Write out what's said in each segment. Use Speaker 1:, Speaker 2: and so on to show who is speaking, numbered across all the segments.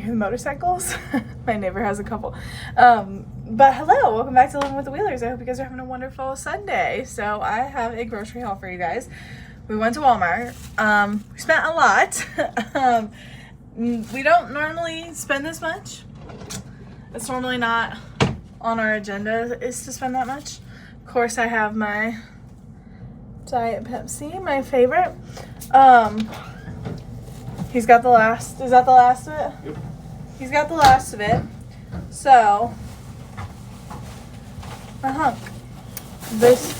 Speaker 1: the motorcycles. My neighbor has a couple. But hello, welcome back to Living with the Wheelers. I hope you guys are having a wonderful Sunday. So I have a grocery haul for you guys. We went to Walmart. We spent a lot. We don't normally spend this much. It's normally not on our agenda is to spend that much. Of course, I have my Diet Pepsi, my favorite. He's got the last. Is that the last of it?
Speaker 2: Yep.
Speaker 1: He's got the last of it. So, a hunk. This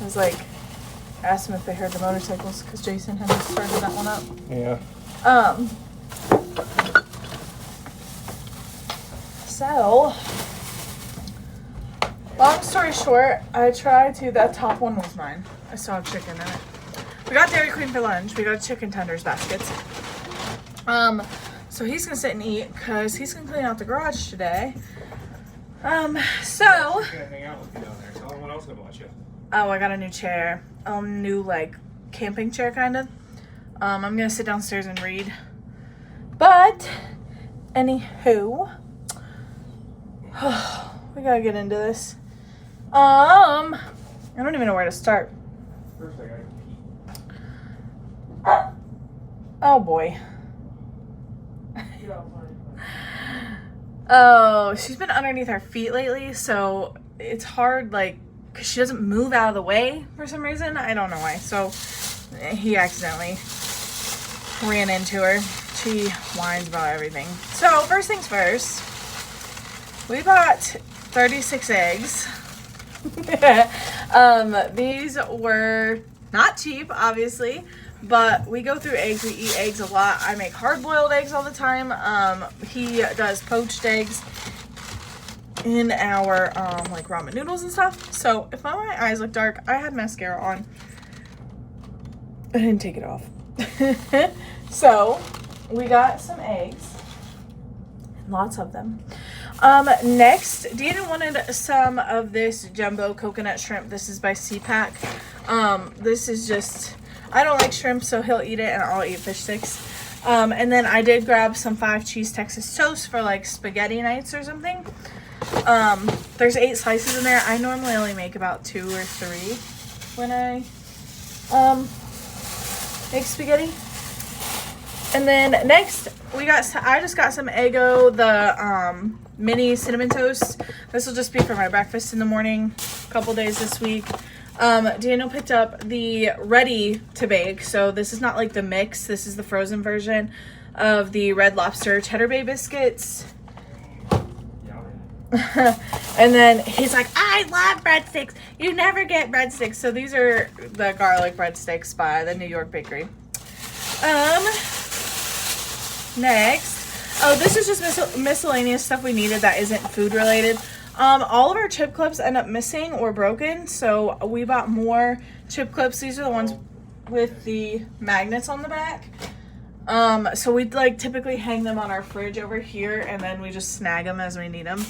Speaker 1: was like, asked him if they heard the motorcycles because Jason had just started that one up.
Speaker 2: Yeah.
Speaker 1: So, long story short, I tried to, that top one was mine. I still have chicken in it. We got Dairy Queen for lunch. We got chicken tenders baskets. So he's gonna sit and eat because he's gonna clean out the garage today. So.
Speaker 2: I'm gonna hang out with you down there. Tell him what else gonna watch you.
Speaker 1: Oh, I got a new chair. New like camping chair kind of. I'm gonna sit downstairs and read. But, anywho, we gotta get into this. I don't even know where to start.
Speaker 2: First, I gotta pee.
Speaker 1: Oh boy. Oh, she's been underneath our feet lately, so it's hard, like, because she doesn't move out of the way for some reason. I don't know why. So he accidentally ran into her. She whines about everything. So first things first, we bought 36 eggs. These were not cheap, obviously, but we go through eggs. We eat eggs a lot. I make hard-boiled eggs all the time. He does poached eggs in our like ramen noodles and stuff. So if my eyes look dark, I had mascara on. I didn't take it off. So we got some eggs, lots of them. Next, Deanna wanted some of this jumbo coconut shrimp. This is by CPAC. This is just, I don't like shrimp, so he'll eat it and I'll eat fish sticks. And then I did grab some 5 cheese Texas toast for like spaghetti nights or something. There's 8 slices in there. I normally only make about 2 or 3 when I make spaghetti. And then next I just got some Eggo, the mini cinnamon toast. This will just be for my breakfast in the morning, a couple days this week. Daniel picked up the ready to bake. So this is not like the mix. This is the frozen version of the Red Lobster Cheddar Bay biscuits. And then he's like, I love breadsticks. You never get breadsticks. So these are the garlic breadsticks by the New York Bakery. Next, this is just miscellaneous stuff we needed that isn't food related. All of our chip clips end up missing or broken, so we bought more chip clips. These are the ones with the magnets on the back. So we like typically hang them on our fridge over here, and then we just snag them as we need them.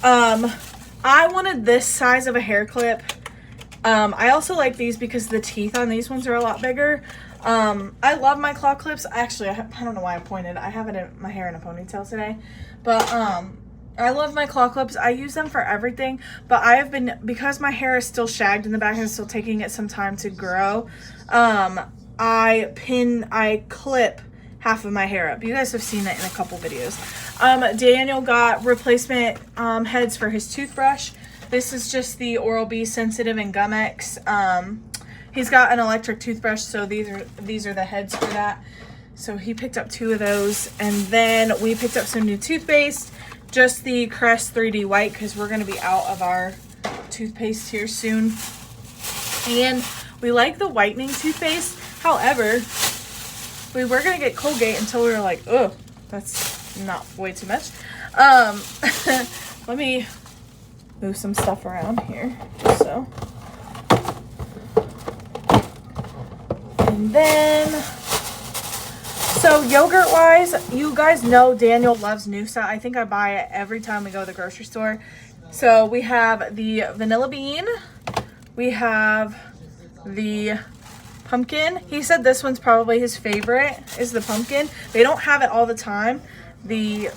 Speaker 1: I wanted this size of a hair clip. I also like these because the teeth on these ones are a lot bigger. I love my claw clips. Actually, I don't know why I pointed. I have it in my hair in a ponytail today. But I love my claw clips. I use them for everything. But I have been, because my hair is still shagged in the back and it's still taking it some time to grow, I clip half of my hair up. You guys have seen that in a couple videos. Daniel got replacement heads for his toothbrush. This is just the Oral-B Sensitive and Gum-X. He's got an electric toothbrush, so these are the heads for that. So he picked up 2 of those. And then we picked up some new toothpaste, just the Crest 3D White, because we're going to be out of our toothpaste here soon. And we like the whitening toothpaste. However, we were going to get Colgate until we were like, oh, that's not way too much. Let me move some stuff around here, just so. And then, so yogurt wise, you guys know Daniel loves Noosa. I think I buy it every time we go to the grocery store. So we have the vanilla bean, we have the pumpkin. He said this one's probably his favorite, is the pumpkin. They don't have it all the time. The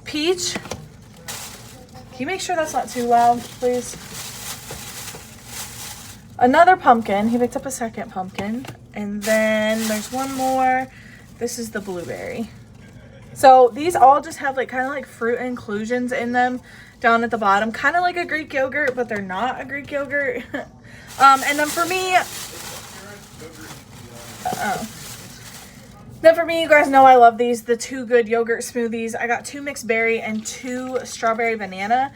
Speaker 1: peach. Can you make sure that's not too loud, please? Another pumpkin. He picked up a second pumpkin. And then there's one more. This is the blueberry. So these all just have like kind of like fruit inclusions in them down at the bottom. Kind of like a Greek yogurt, but they're not a Greek yogurt. And then for me, you guys know I love these. The Too Good yogurt smoothies. I got 2 mixed berry and 2 strawberry banana.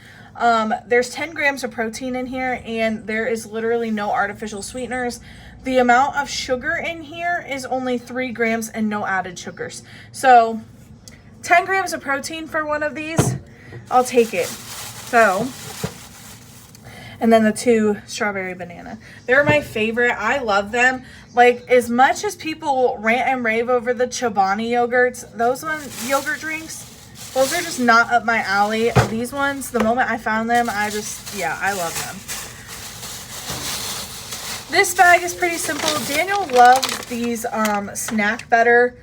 Speaker 1: There's 10 grams of protein in here, and there is literally no artificial sweeteners. The amount of sugar in here is only 3 grams and no added sugars. So 10 grams of protein for one of these, I'll take it. So, and then the 2 strawberry banana. They're my favorite. I love them. Like, as much as people rant and rave over the Chobani yogurts, those yogurt drinks, those are just not up my alley. These ones, the moment I found them, I love them. This bag is pretty simple. Daniel loves these Snack Better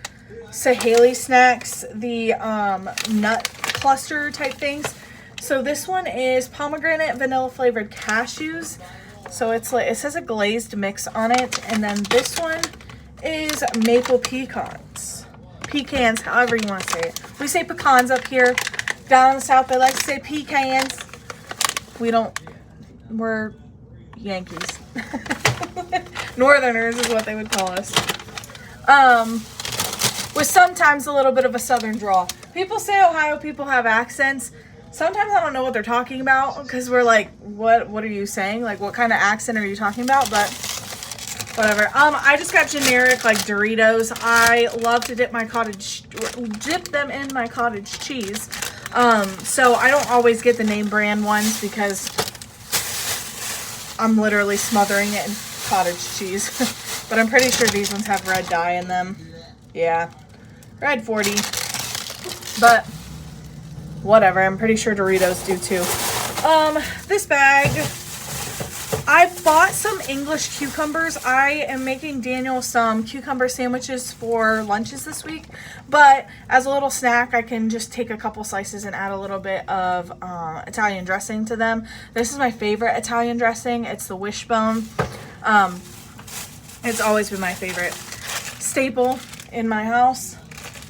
Speaker 1: Saheli snacks, the nut cluster type things. So this one is pomegranate vanilla flavored cashews. So it's like, it says a glazed mix on it. And then this one is maple pecans. Pecans, however you want to say it. We say pecans up here. Down in the South, they like to say pecans. We're Yankees. Northerners is what they would call us. With sometimes a little bit of a southern drawl. People say Ohio people have accents. Sometimes I don't know what they're talking about because we're like, what are you saying? Like, what kind of accent are you talking about? But whatever. I just got generic like Doritos. I love to dip them in my cottage cheese. So I don't always get the name brand ones because I'm literally smothering it in cottage cheese. But I'm pretty sure these ones have red dye in them. Yeah, red 40. But whatever, I'm pretty sure Doritos do too. This bag, I bought some English cucumbers. I am making Daniel some cucumber sandwiches for lunches this week, but as a little snack, I can just take a couple slices and add a little bit of Italian dressing to them. This is my favorite Italian dressing. It's the Wishbone. It's always been my favorite staple in my house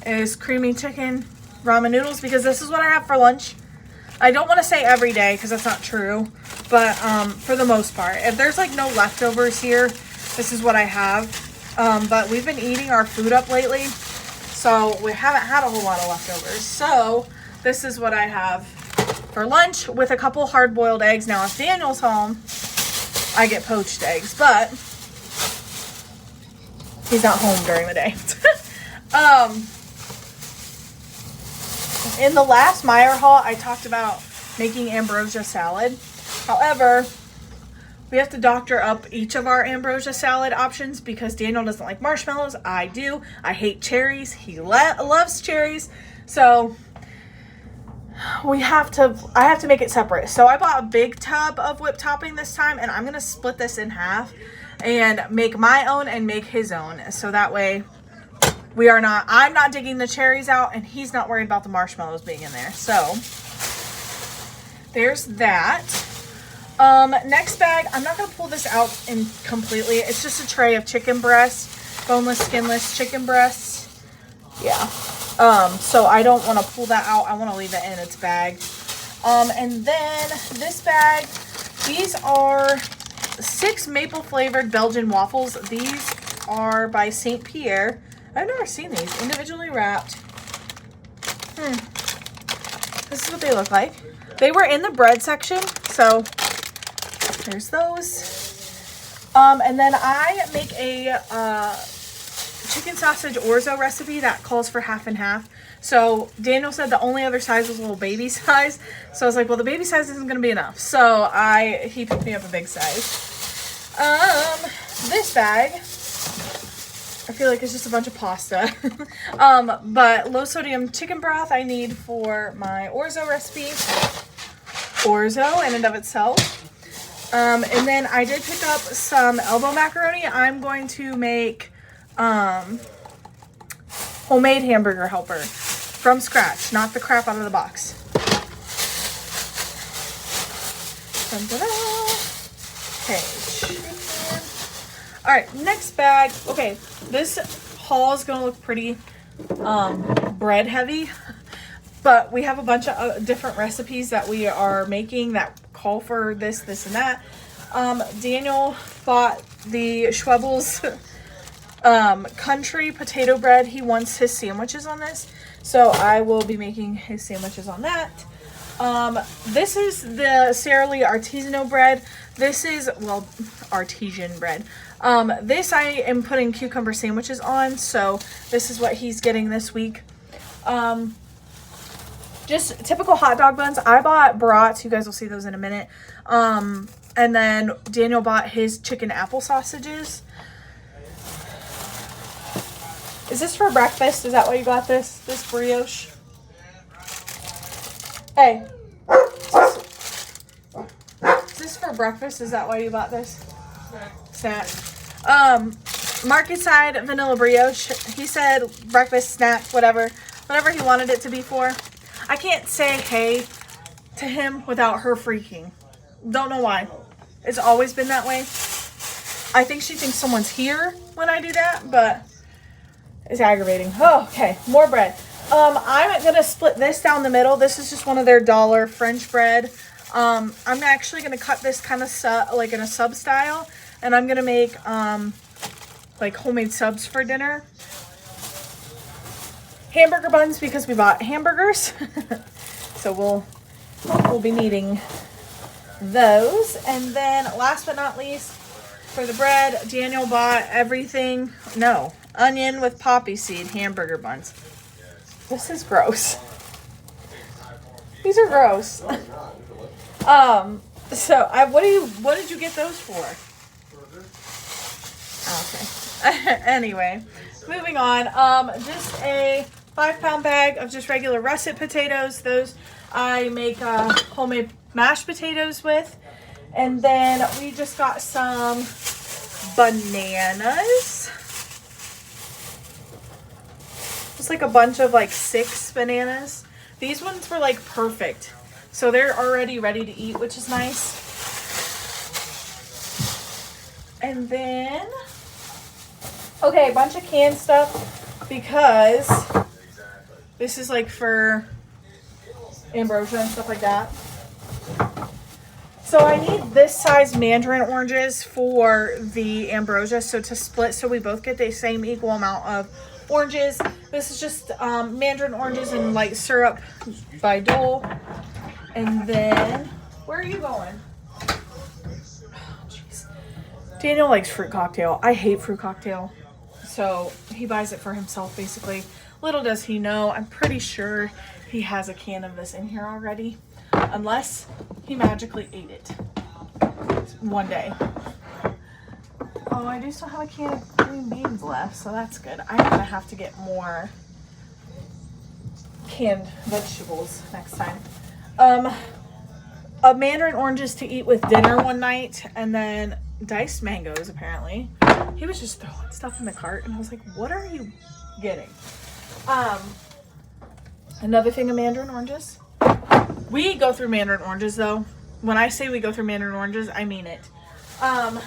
Speaker 1: is creamy chicken ramen noodles because this is what I have for lunch. I don't want to say every day because that's not true, but for the most part, if there's like no leftovers here, this is what I have. But we've been eating our food up lately, so we haven't had a whole lot of leftovers. So this is what I have for lunch with a couple hard-boiled eggs. Now if Daniel's home, I get poached eggs, but he's not home during the day. In the last Meijer haul, I talked about making ambrosia salad. However, we have to doctor up each of our ambrosia salad options because Daniel doesn't like marshmallows. I do. I hate cherries. He loves cherries. So I have to make it separate. So I bought a big tub of whipped topping this time, and I'm going to split this in half and make my own and make his own. So that way I'm not digging the cherries out and he's not worried about the marshmallows being in there. So there's that. Next bag, I'm not going to pull this out completely. It's just a tray of chicken breasts, boneless, skinless chicken breasts. Yeah. So I don't want to pull that out. I want to leave it in its bag. And then this bag, these are 6 maple flavored Belgian waffles. These are by St. Pierre. I've never seen these individually wrapped. This is what they look like. They were in the bread section, so there's those. And then I make a chicken sausage orzo recipe that calls for half and half. So Daniel said the only other size was a little baby size. So I was like, well, the baby size isn't going to be enough. So he picked me up a big size. This bag, I feel like it's just a bunch of pasta. But low sodium chicken broth I need for my orzo recipe. Orzo in and of itself. And then I did pick up some elbow macaroni. I'm going to make homemade hamburger helper from scratch, not the crap out of the box. Dun-dun-dun. Okay, chicken. All right, next bag. Okay, this haul is gonna look pretty bread heavy, but we have a bunch of different recipes that we are making that call for this, and that. Daniel bought the Schwebel's country potato bread. He wants his sandwiches on this, so I will be making his sandwiches on that. This is the Sara Lee artisanal bread. This is, well, artesian bread. This I am putting cucumber sandwiches on, so this is what he's getting this week. Just typical hot dog buns. I bought brats. You guys will see those in a minute. And then Daniel bought his chicken apple sausages. Is this for breakfast? Is that why you got this brioche? Hey. Is this for breakfast? Is that why you bought this? Snack. Market side vanilla brioche. He said breakfast, snack, whatever he wanted it to be for. I can't say hey to him without her freaking. Don't know why. It's always been that way. I think she thinks someone's here when I do that, but it's aggravating. Oh, okay, more bread. I'm gonna split this down the middle. This is just one of their dollar French bread. I'm actually gonna cut this kind of like in a sub style, and I'm gonna make like homemade subs for dinner. Hamburger buns because we bought hamburgers, so we'll be needing those. And then last but not least, for the bread, Daniel bought onion with poppy seed hamburger buns. This is gross. These are gross. So what did you get those for? Okay. Anyway, moving on. Just a 5-pound bag of just regular russet potatoes. Those I make homemade mashed potatoes with. And then we just got some bananas. Just like a bunch of like 6 bananas. These ones were like perfect. So they're already ready to eat, which is nice. And then, okay, a bunch of canned stuff because this is like for ambrosia and stuff like that. So I need this size mandarin oranges for the ambrosia, so to split so we both get the same equal amount of oranges. This is just mandarin oranges and light syrup by Dole. And then, where are you going? Oh, jeez. Daniel likes fruit cocktail. I hate fruit cocktail. So he buys it for himself, basically. Little does he know, I'm pretty sure he has a can of this in here already. Unless he magically ate it one day. Oh, I do still have a can of green beans left, so that's good. I'm gonna have to get more canned vegetables next time. Mandarin oranges to eat with dinner one night, and then diced mangoes, apparently. He was just throwing stuff in the cart, and I was like, what are you getting? Another thing of mandarin oranges. We go through mandarin oranges, though. When I say we go through mandarin oranges, I mean it. 1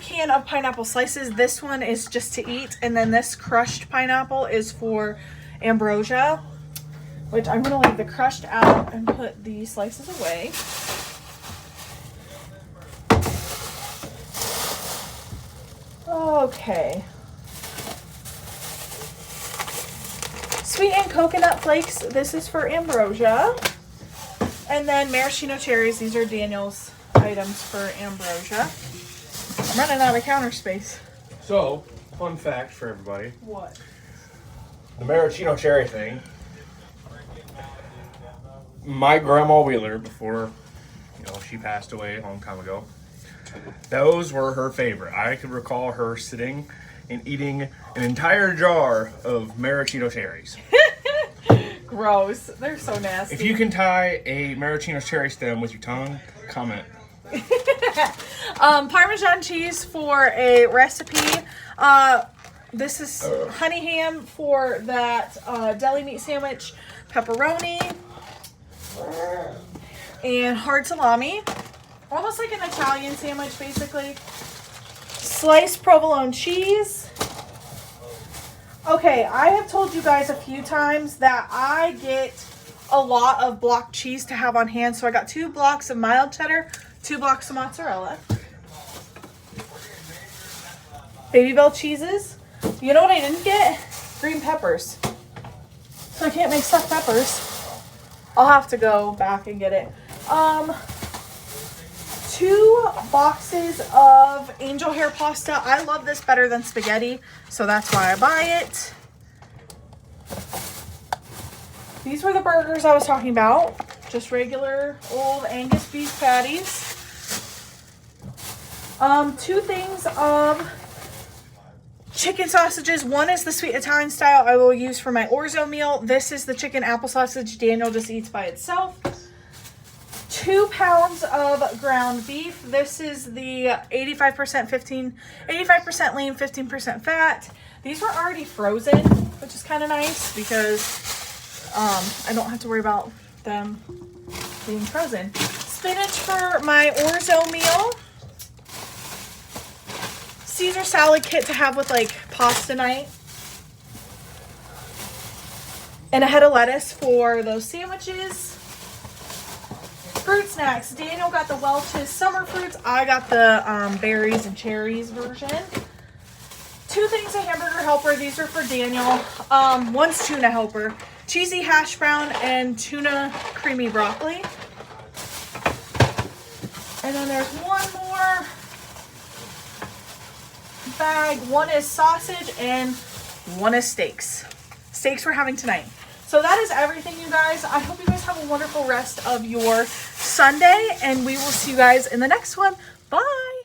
Speaker 1: can of pineapple slices. This one is just to eat, and then this crushed pineapple is for ambrosia, which I'm going to leave the crushed out and put the slices away. Okay. Sweetened coconut flakes. This is for ambrosia. And then maraschino cherries. These are Daniel's items for ambrosia. I'm running out of counter space.
Speaker 2: So, fun fact for everybody.
Speaker 1: What?
Speaker 2: The maraschino cherry thing. My grandma Wheeler, before she passed away a long time ago, those were her favorite. I could recall her sitting and eating an entire jar of maraschino cherries.
Speaker 1: Gross. They're so nasty.
Speaker 2: If you can tie a maraschino cherry stem with your tongue, comment
Speaker 1: Parmesan cheese for a recipe. This is honey ham for that deli meat sandwich, pepperoni, and hard salami. Almost like an Italian sandwich, basically. Sliced provolone cheese. Okay, I have told you guys a few times that I get a lot of block cheese to have on hand. So I got 2 blocks of mild cheddar, 2 blocks of mozzarella. Baby Bell cheeses. You know what I didn't get? Green peppers. So I can't make stuffed peppers. I'll have to go back and get it. 2 boxes of angel hair pasta. I love this better than spaghetti, so that's why I buy it. These were the burgers I was talking about. Just regular old Angus beef patties. 2 things of chicken sausages. One is the sweet Italian style I will use for my orzo meal. This is the chicken apple sausage Daniel just eats by itself. 2 pounds of ground beef. This is the 85% lean, 15% fat. These were already frozen, which is kind of nice because I don't have to worry about them being frozen. Spinach for my orzo meal. Caesar salad kit to have with like pasta night. And a head of lettuce for those sandwiches. Fruit snacks. Daniel got the Welch's summer fruits. I got the berries and cherries version. 2 things of hamburger helper. These are for Daniel. One's tuna helper. Cheesy hash brown and tuna creamy broccoli. And then there's one more bag. One is sausage and one is steaks. Steaks we're having tonight. So that is everything, you guys. I hope you guys have a wonderful rest of your Sunday, and we will see you guys in the next one. Bye.